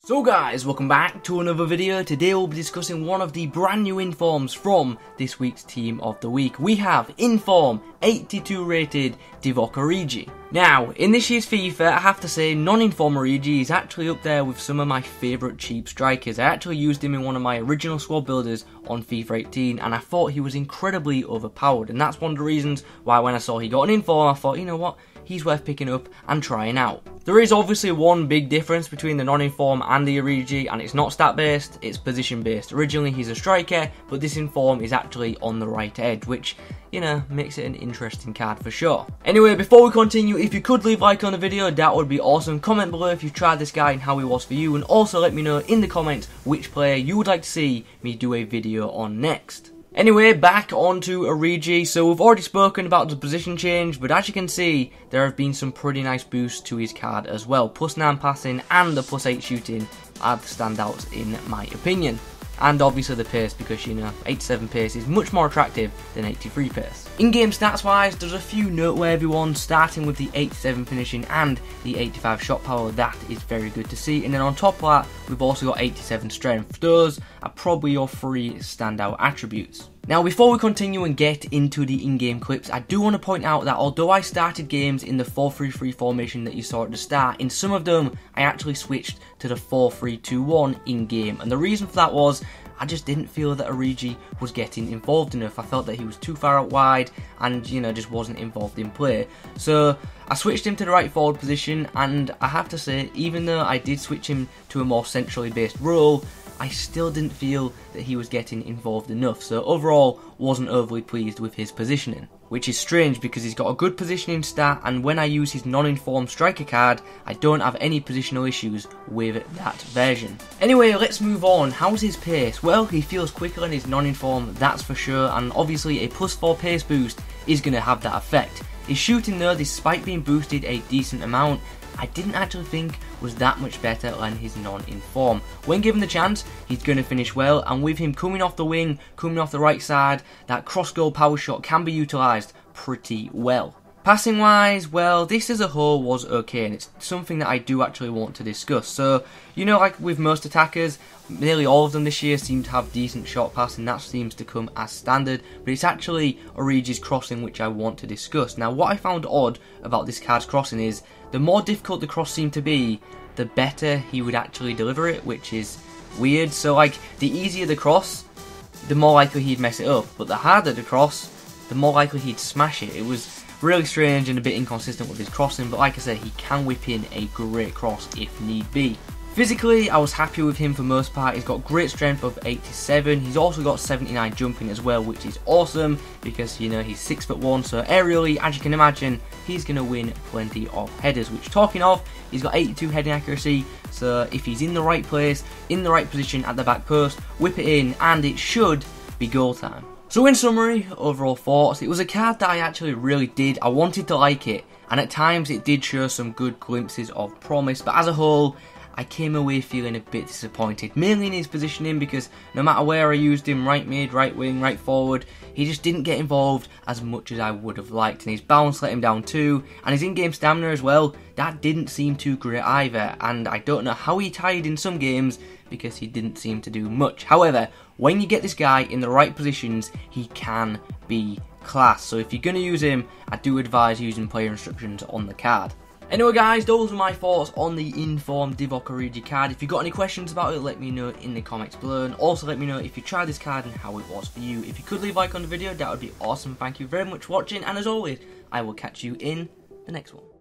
So guys, welcome back to another video. Today we'll be discussing one of the brand new informs from this week's Team of the Week. We have inform 82 rated Divock Origi. Now, in this year's FIFA, I have to say non-inform Origi is actually up there with some of my favourite cheap strikers. I actually used him in one of my original squad builders on FIFA 18 and I thought he was incredibly overpowered, and that's one of the reasons why when I saw he got an inform I thought, you know what, he's worth picking up and trying out. There is obviously one big difference between the non-inform and the Origi, and it's not stat based, it's position based. Originally he's a striker, but this inform is actually on the right edge, which, you know, makes it an interesting card for sure. Anyway, before we continue, if you could leave a like on the video, that would be awesome. Comment below if you've tried this guy and how he was for you, and also let me know in the comments which player you would like to see me do a video on next. Anyway, back onto Origi. So we've already spoken about the position change, but as you can see, there have been some pretty nice boosts to his card as well. +9 passing and the +8 shooting are the standouts in my opinion. And obviously the pace, because, you know, 87 pace is much more attractive than 83 pace. In-game stats wise, there's a few noteworthy ones, starting with the 87 finishing and the 85 shot power. That is very good to see. And then on top of that, we've also got 87 strength. Those are probably your three standout attributes. Now, before we continue and get into the in-game clips, I do want to point out that although I started games in the 4-3-3 formation that you saw at the start, in some of them I actually switched to the 4-3-2-1 in-game, and the reason for that was I just didn't feel that Origi was getting involved enough. I felt that he was too far out wide and, you know, just wasn't involved in play. So I switched him to the right forward position, and I have to say, even though I did switch him to a more centrally based role, I still didn't feel that he was getting involved enough, so overall wasn't overly pleased with his positioning. Which is strange because he's got a good positioning stat, and when I use his non-informed striker card, I don't have any positional issues with that version. Anyway, let's move on. How's his pace? Well, he feels quicker than his non-informed, that's for sure, and obviously a +4 pace boost is going to have that effect. His shooting though, despite being boosted a decent amount, I didn't actually think was that much better than his non-inform. When given the chance, he's going to finish well, and with him coming off the wing, coming off the right side, that cross-goal power shot can be utilised pretty well. Passing wise, well, this as a whole was okay, and it's something that I do actually want to discuss. So, you know, like with most attackers, nearly all of them this year seem to have decent shot passing, that seems to come as standard, but it's actually Origi's crossing which I want to discuss. Now, what I found odd about this card's crossing is, the more difficult the cross seemed to be, the better he would actually deliver it, which is weird. So, like, the easier the cross, the more likely he'd mess it up, but the harder the cross, the more likely he'd smash it. It was really strange and a bit inconsistent with his crossing, but like I said, he can whip in a great cross if need be. Physically, I was happy with him for most part. He's got great strength of 87. He's also got 79 jumping as well, which is awesome because, you know, he's 6'1", so aerially, as you can imagine, he's going to win plenty of headers. Which, talking of, he's got 82 heading accuracy, so if he's in the right place, in the right position at the back post, whip it in, and it should be goal time. So in summary, overall thoughts, it was a card that I actually really did. I wanted to like it, and at times it did show some good glimpses of promise, but as a whole, I came away feeling a bit disappointed, mainly in his positioning, because no matter where I used him, right mid, right wing, right forward, he just didn't get involved as much as I would have liked, and his balance let him down too, and his in-game stamina as well, that didn't seem too great either, and I don't know how he tired in some games, because he didn't seem to do much. However, when you get this guy in the right positions, he can be class, so if you're going to use him, I do advise using player instructions on the card. Anyway guys, those are my thoughts on the informed Divock Origi card. If you've got any questions about it, let me know in the comments below, and also let me know if you tried this card and how it was for you. If you could leave a like on the video, that would be awesome. Thank you very much for watching, and as always, I will catch you in the next one.